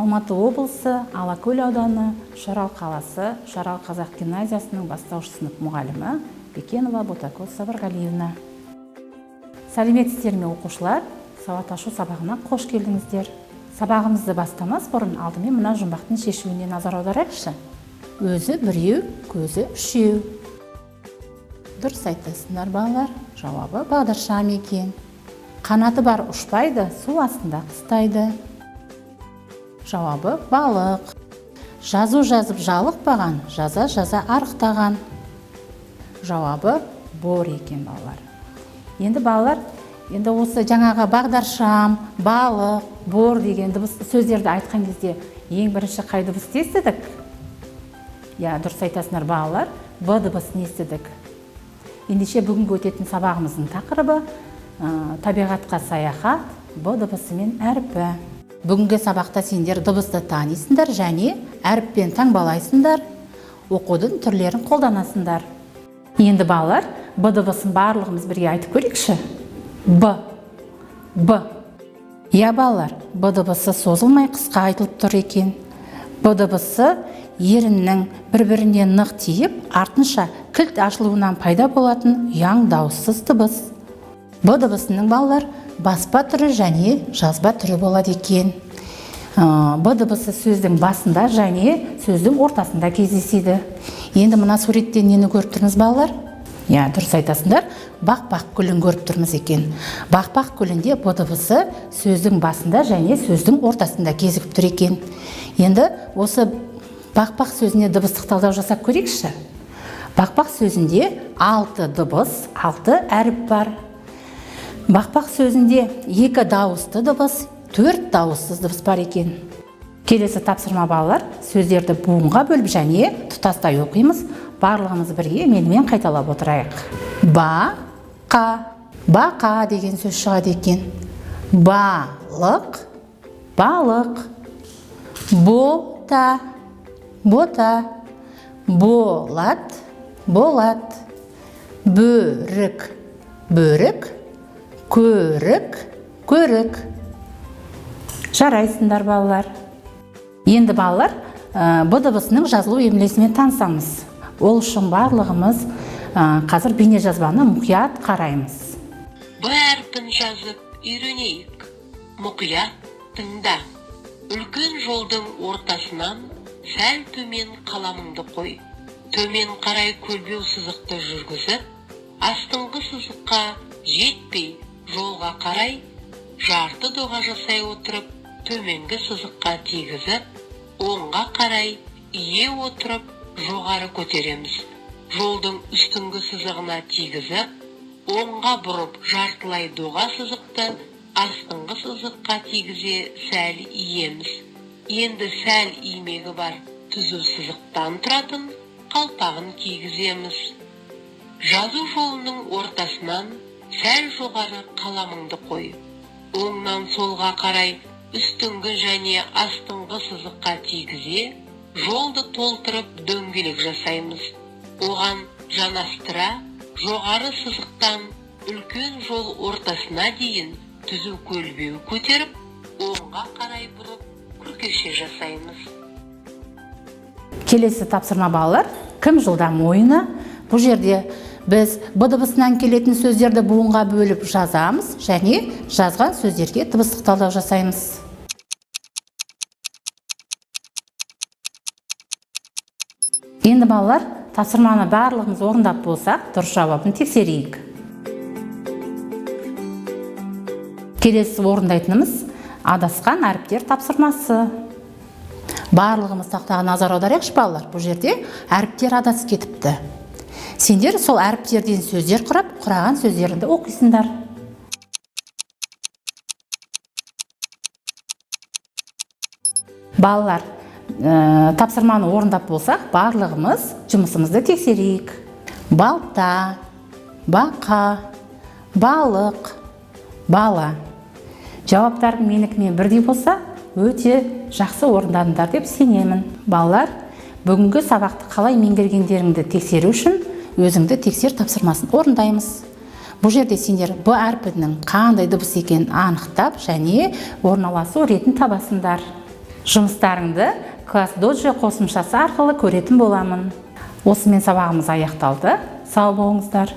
Алматы облысы, Алакөл ауданы, Шарал қаласы, Шарал қазақ гимназиясының бастауыш сынып мұғалімі Бекенова Ботакөз Сабырғалиевна. Сәлеметсіздер ме оқушылар? Сауат ашу сабағына қош келдіңіздер. Сабағымызды бастамас бұрын алдымен мына жұмбақтың шешуіне назар аударайықшы. Өзі біреу, көзі үшеу. Дұрыс айтасыңдар балалар, жауабы бағдаршам екен. Қанаты бар ұшпайды, су астында қыстайды. Жауабы балық. Жазу жазып жалықпаған, жаза арықтаған. Жауабы бор екен балалар. Енді балалар, осы жаңаға бағдаршам, балық, бор деген сөздерді айтқан кезде ең бірінші қай дыбысты естідік? Дұрыс айтасыңдар балалар, Б дыбысын естідік. Ендеше бүгінгі өтетін сабағымыздың тақырыбы табиғатқа саяхат, Б дыбысымен әріпі. Бүгінгі сабақта сендер дыбысты танисыңдар және әріппен таңбалайсыңдар, оқудың түрлерін қолданасыңдар. Енді балалар, Б дыбысын барлығымыз бірге айтып көрейікші. Б. Балалар, Б дыбысы созылмай қысқа айтылып тұр екен. Б дыбысы еріннің бір-біріне нық тиіп, артынша кілт ашылуынан пайда болатын ұяң дауыссыз дыбыс. Б дыбысының балалар баспа түрі және жазба түрі болады екен. Б дыбысы сөздің басында және сөздің ортасында кездеседі. Енді мына суреттен нені көріп тұрмыз балалар? Дұрыс айтасыңдар, бақ-бақ гүлін көріп тұрмыз екен. Бақ-бақ гүлінде Б дыбысы сөздің басында және сөздің ортасында кезігіп тұр екен. Енді осы бақ-бақ сөзіне дыбыстық талдау жасап көрейікші. Бақ-бақ сөзінде 6 дыбыс, 6 әріп бар. Бақ-бақ сөзінде 2 дауысты дыбыс, 4 дауыссыз дыбыс бар екен. Келесі тапсырма балалар, сөздерді буынға бөліп және тұтастай оқимыз. Барлығымыз бірге менімен қайталап отырайық. Бақа. Бақа деген сөз шығады екен. Балық. Балық. Бота. Бота. Болат. Болат. Бөрік. Бөрік. Көрік. Көрік. Жарайсыңдар балалар. Енді балалар, Б дыбысының жазылу емлесімен танысамыз. Ол үшін барлығымыз қазір бейнежазбаны мұқият қараймыз. Б әрпін жазып үйренейік. Мұқият тыңда. Үлкен жолдың ортасынан сәл төмен қаламыңды қой. Төмен қарай көлбеу сызықты жүргізіп, астыңғы сызыққа жетпей жолға қарай жарты доға жасай отырып, төменгі сызыққа тигізіп, оңға қарай ие отырып, жоғары көтереміз. Жолдың үстіңгі сызығына тигізіп, оңға бұрып жартылай доға сызықты астыңғы сызыққа тигізе сәл иеміз. Енді сәл имегі бар түзу сызықтан тұратын қалпағын кигіземіз. Жазу жолының ортасынан сәл жоғары қаламыңды қой. Оңнан солға қарай үстіңгі және астыңғы сызыққа тигізе, жолды толтырып дөңгелек жасаймыз. Оған жанастыра, жоғары сызықтан үлкен жол ортасына дейін түзу көлбеу көтеріп, оңға қарай бұрып, күркеше жасаймыз. Келесі тапсырма балалар, кім жылдам ойыны? Бұл жерде біз Б дыбысынан келетін сөздерді буынға бөліп жазамыз және жазған сөздерге дыбыстық талдау жасаймыз. Енді балалар, тапсырманы барлығымыз орындап болсақ, дұрыс жауабын тексерейік. Келесі орындайтынымыз адасқан әріптер тапсырмасы. Барлығымыз тақтаға назар аударайықшы балалар. Бұл жерде әріптер адасып кетіпті. Сендер сол әріптерден сөздер құрап, құраған сөздерді оқисыңдар. Балалар, тапсырманы орындап болсақ, барлығымыз жұмысымызды тексерейік. Балта, бақа, балық, бала. Жауаптардың менікімен бірдей болса, өте жақсы орындадыңдар деп сенемін. Балалар, бүгінгі сабақты қалай меңгергендеріңді тексеру үшін өзіңді тексер тапсырмасын орындаймыз. Бұл жерде сендер Б әрпінің қандай дыбыс екенін анықтап және орналасу ретін табасыңдар. Жұмыстарыңды класс доджо қосымшасы арқылы көретін боламын. Осымен сабағымыз аяқталды. Сау болыңыздар.